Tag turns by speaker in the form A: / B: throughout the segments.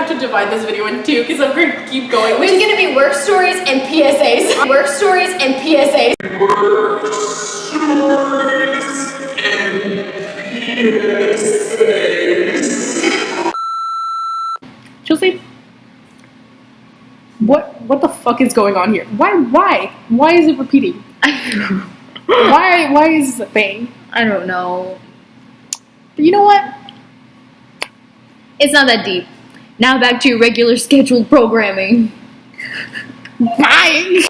A: have to divide this video in two because I'm gonna keep going.
B: There's gonna be work stories and PSAs. Work stories and PSAs.
A: Chelsea, what the fuck is going on here? Why is it repeating? Why is this a thing?
B: I don't know.
A: But you know what?
B: It's not that deep. Now back to your regular scheduled programming.
A: Bye.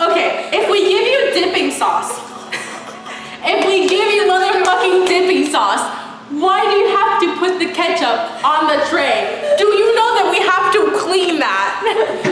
A: Okay, if we give you dipping sauce, why do you have to put the ketchup on the tray? Do you know that we have to clean that?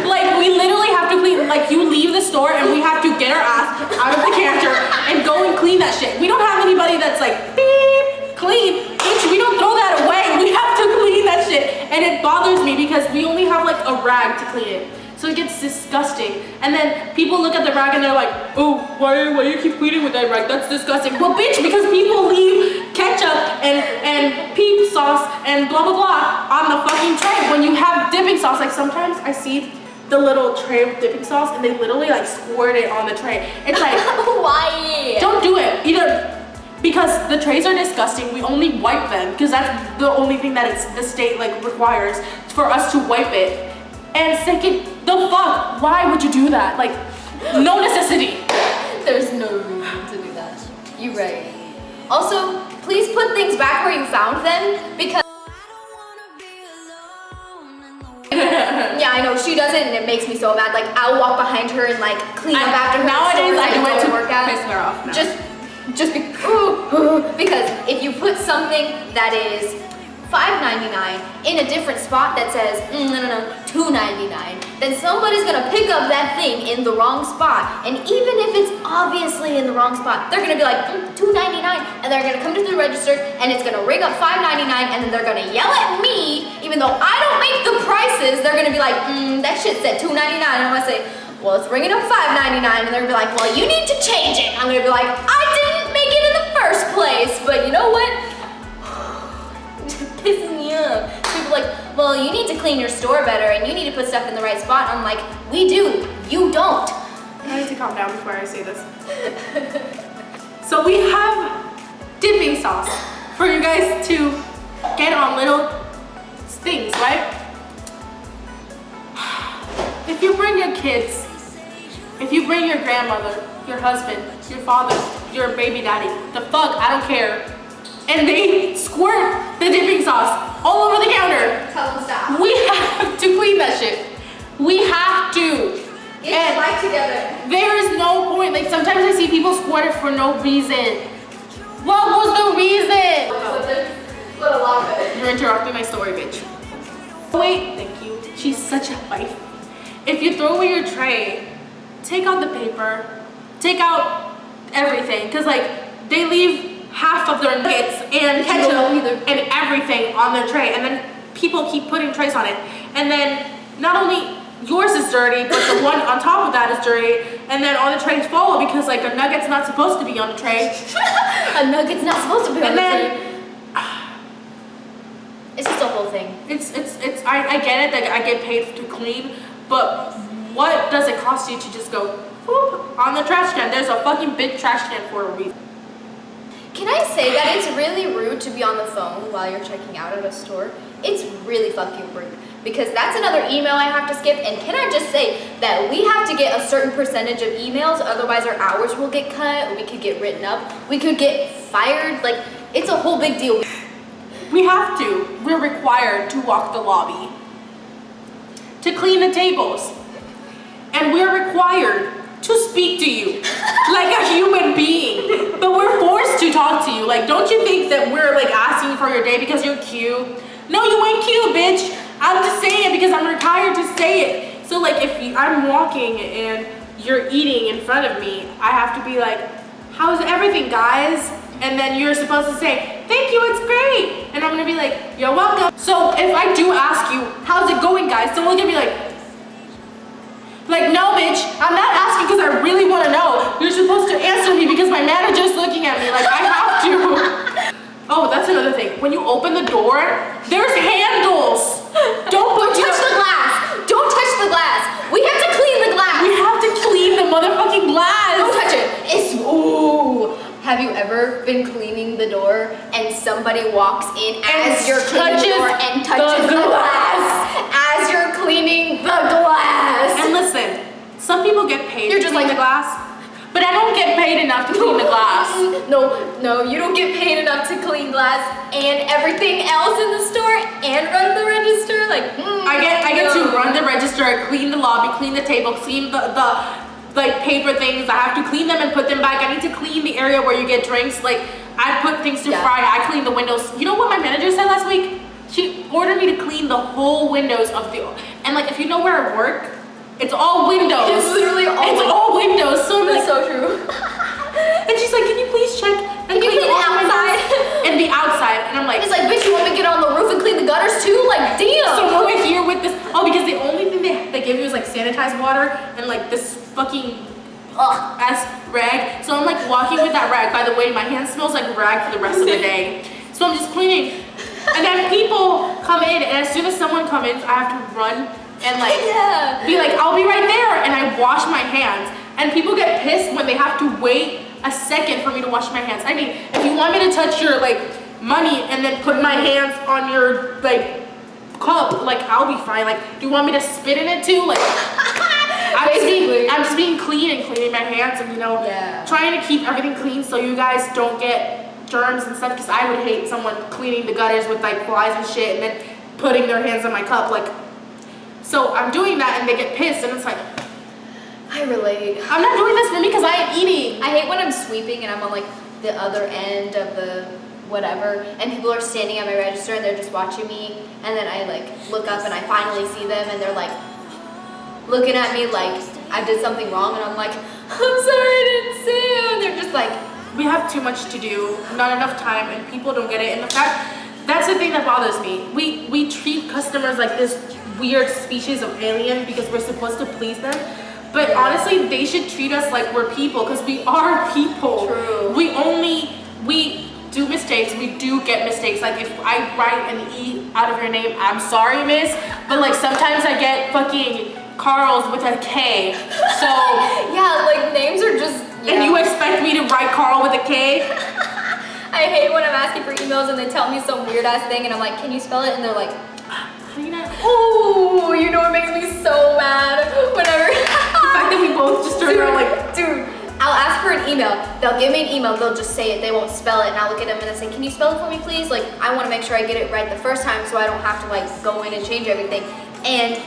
A: Like, we literally have to clean, like, you leave the store and we have to get our ass out of the counter and go and clean that shit. We don't have anybody that's like, beep, clean. Bitch, we don't throw that away. We have to clean that shit. And it bothers me because we only have like a rag to clean it. So it gets disgusting. And then people look at the rag and they're like, oh, why you keep cleaning with that rag? That's disgusting. Well, bitch, because people leave ketchup and peep sauce and blah, blah, blah on the fucking tray. When you have dipping sauce, like sometimes I see the little tray of dipping sauce and they literally like squirt it on the tray. It's like,
B: why?
A: Don't do it. Either because the trays are disgusting, we only wipe them because that's the only thing that the state like requires for us to wipe it. And second, the fuck? Why would you do that? Like, no necessity.
B: There's no reason to do that. You're right. Also, please put things back where you found them because yeah, I know she does it and it makes me so mad. Like, I'll walk behind her and like clean up after her.
A: Nowadays, I do it to
B: work out.
A: piss her off. No.
B: Because if you put something that is $5.99 in a different spot that says $2.99, then somebody's gonna pick up that thing in the wrong spot. And even if it's obviously in the wrong spot, they're gonna be like $2.99, and they're gonna come to the register and it's gonna ring up $5.99, and then they're gonna yell at me, even though I don't make the prices. They're gonna be like, that shit said $2.99, and I'm gonna say, well, it's ringing up $5.99, and they're gonna be like, well, you need to change it. I'm gonna be like, I didn't make it in the first place, but you know what? Pisses me off. People are like, well, you need to clean your store better and you need to put stuff in the right spot. I'm like, we do, you don't.
A: I need to calm down before I say this. So we have dipping sauce for you guys to get on little things, right? If you bring your kids, if you bring your grandmother, your husband, your father, your baby daddy, the fuck, I don't care, and they squirt the dipping sauce all over the counter,
B: Tell them stop.
A: we have to clean that shit. We have to.
B: Get your life together.
A: There is no point. Like, sometimes I see people squirt it for no reason. What was the reason?
B: But a lot of it.
A: You're interrupting my story, bitch. Wait, thank you. She's such a wife. If you throw away your tray, take out the paper, take out everything, because like they leave half of their nuggets and ketchup and everything on their tray, and then people keep putting trays on it, and then not only yours is dirty, but the one on top of that is dirty, and then all the trays follow because like a nugget's not supposed to be on the tray.
B: A nugget's not supposed to be on the tray. It's just a whole thing.
A: I get it that I get paid to clean, but what does it cost you to just go whoop, on the trash can? There's a fucking big trash can for a reason.
B: Can I say that it's really rude to be on the phone while you're checking out at a store? It's really fucking rude. Because that's another email I have to skip, and can I just say that we have to get a certain percentage of emails, otherwise our hours will get cut, or we could get written up, we could get fired, like, it's a whole big deal.
A: We have to. We're required to walk the lobby, to clean the tables, and we're required to speak to you like a human being, but we're forced to talk to you. Like, don't you think that we're like asking for your day because you're cute? No, you ain't cute, bitch. I'm just saying it because I'm required to say it. So like if I'm walking and you're eating in front of me, I have to be like, how's everything, guys? And then you're supposed to say, thank you, it's great. And I'm gonna be like, you're welcome. So if I do ask you, how's it going, guys? Someone's gonna be like, no, bitch, I'm not
B: have you ever been cleaning the door and somebody walks in as you're cleaning the door and touches the glass as you're cleaning the glass?
A: And listen, some people get paid
B: You're
A: to
B: just
A: clean
B: like-
A: the glass, but I don't get paid enough to clean the glass.
B: No, you don't get paid enough to clean glass and everything else in the store and run the register. Like,
A: I get to run the register, clean the lobby, clean the table, clean the like paper things. I have to clean them and put them back. I need to clean the area where you get drinks. Like, I put things to fry. I clean the windows. You know what my manager said last week? She ordered me to clean the whole windows of the, and like if you know where I work, it's all windows.
B: It's literally all
A: windows. So I'm like,
B: That's so true.
A: and she's like, can you please check and
B: you clean
A: all the
B: outside?
A: windows and the outside? And I'm like,
B: It's like, bitch, you want me to get on the roof and clean the gutters too? Like, damn.
A: so we're here with this. Oh, because the only thing they give you is like sanitized water and like this fucking ass rag. So I'm like walking with that rag. By the way, my hand smells like rag for the rest of the day. So I'm just cleaning. And then people come in, and as soon as someone comes in, I have to run and like be like, I'll be right there, and I wash my hands. And people get pissed when they have to wait a second for me to wash my hands. I mean, if you want me to touch your like money and then put my hands on your like cup, like I'll be fine. Like, do you want me to spit in it too? Like, I'm just being clean and cleaning my hands, and you know, trying to keep everything clean so you guys don't get germs and stuff. Because I would hate someone cleaning the gutters with like flies and shit, and then putting their hands on my cup. Like, so I'm doing that, and they get pissed, and it's like,
B: I relate.
A: I'm not doing this for me because I am eating.
B: I hate when I'm sweeping and I'm on like the other end of the whatever, and people are standing at my register and they're just watching me, and then I like look up and I finally see them and they're like looking at me like I did something wrong, and I'm like, I'm sorry, I didn't see you, and they're just like,
A: We have too much to do, not enough time, and people don't get it. And the fact, that's the thing that bothers me. We treat customers like this weird species of alien because we're supposed to please them. But honestly, they should treat us like we're people, because we are people.
B: True.
A: We do mistakes. We do get mistakes. Like if I write an E out of your name, I'm sorry, miss. But like sometimes I get fucking Carl's with a K. So
B: yeah, like names are just.
A: And you expect me to write Carl with a K?
B: I hate when I'm asking for emails and they tell me some weird ass thing and I'm like, can you spell it? And they're like,
A: How do you not?
B: ooh, you know what makes me so mad? Whenever.
A: The fact that we both just turned around like,
B: dude, I'll ask for an email. They'll give me an email. They'll just say it. They won't spell it. And I'll look at them and I say, can you spell it for me, please? Like, I want to make sure I get it right the first time so I don't have to like go in and change everything. And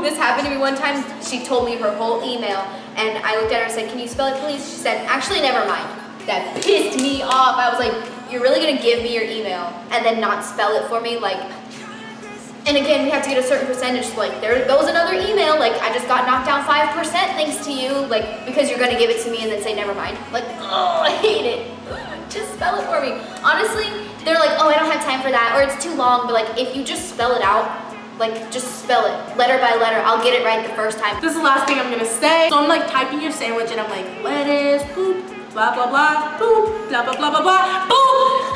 B: this happened to me one time. She told me her whole email. And I looked at her and said, can you spell it, please? She said, actually, never mind. That pissed me off. I was like, you're really going to give me your email and then not spell it for me? Like, and again, we have to get a certain percentage. So like, there goes another email. Like, I just got knocked down 5% thanks to you. Like, because you're going to give it to me and then say, never mind. Like, oh, I hate it. Just spell it for me. Honestly, they're like, oh, I don't have time for that. Or it's too long. But like, if you just spell it out, like, just spell it, letter by letter. I'll get it right the first time.
A: this is the last thing I'm gonna say. So I'm like typing your sandwich and I'm like, lettuce, boop, blah, blah, blah, boop, blah, blah, blah, blah, blah, boop.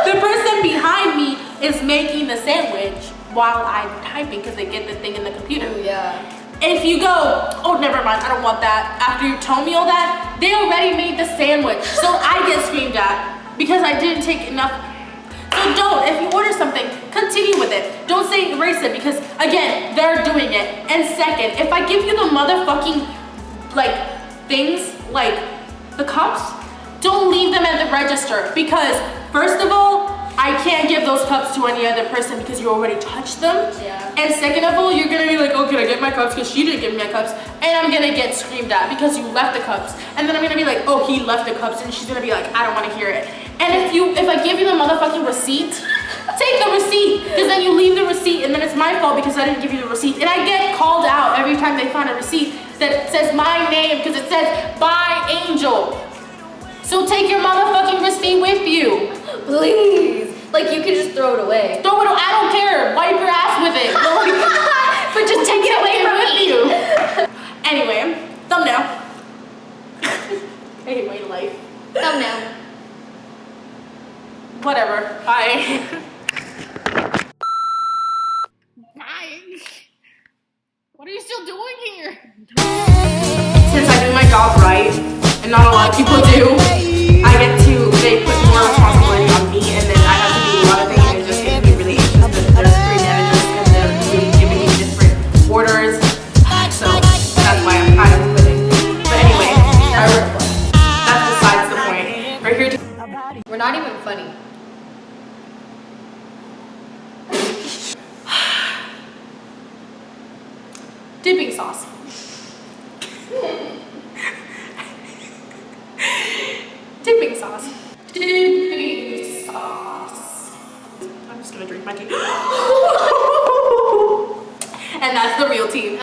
A: The person behind me is making the sandwich while I'm typing because they get the thing in the computer.
B: Ooh, yeah.
A: And if you go, oh, never mind, I don't want that. After you told me all that, they already made the sandwich. So I get screamed at because I didn't take enough. So don't, if you order something, continue with it. Don't say erase it because, again, they're doing it. And second, if I give you the motherfucking, like, things, like the cups, don't leave them at the register because, first of all, I can't give those cups to any other person because you already touched them.
B: Yeah.
A: And second of all, you're gonna be like, oh, can I get my cups? Because she didn't give me my cups. And I'm gonna get screamed at because you left the cups. And then I'm gonna be like, oh, he left the cups. And she's gonna be like, I don't wanna hear it. And if I give you the motherfucking receipt, take the receipt. Because then you leave the receipt and then it's my fault because I didn't give you the receipt. And I get called out every time they find a receipt that says my name because it says by Angel. So take your motherfucking receipt with you.
B: Please. Like, you can just throw it away.
A: Throw it, I don't care. Wipe your ass with it.
B: But just take it away from me.
A: Anyway, thumbnail. I hate my life.
B: Thumbnail.
A: Whatever. Bye. Bye. What are you still doing here? Since I do my job right, and not a lot of people do. They put more responsibility on me, and then I have to do a lot of things, and it just makes me really anxious that there's 3 managers and they're really giving me different orders. So that's why I'm kind of quitting. But anyway, that's besides the point. We're here to.
B: We're not even funny.
A: Dipping sauce. Dipping sauce. Dipping sauce. I'm just gonna drink my tea. And that's the real tea.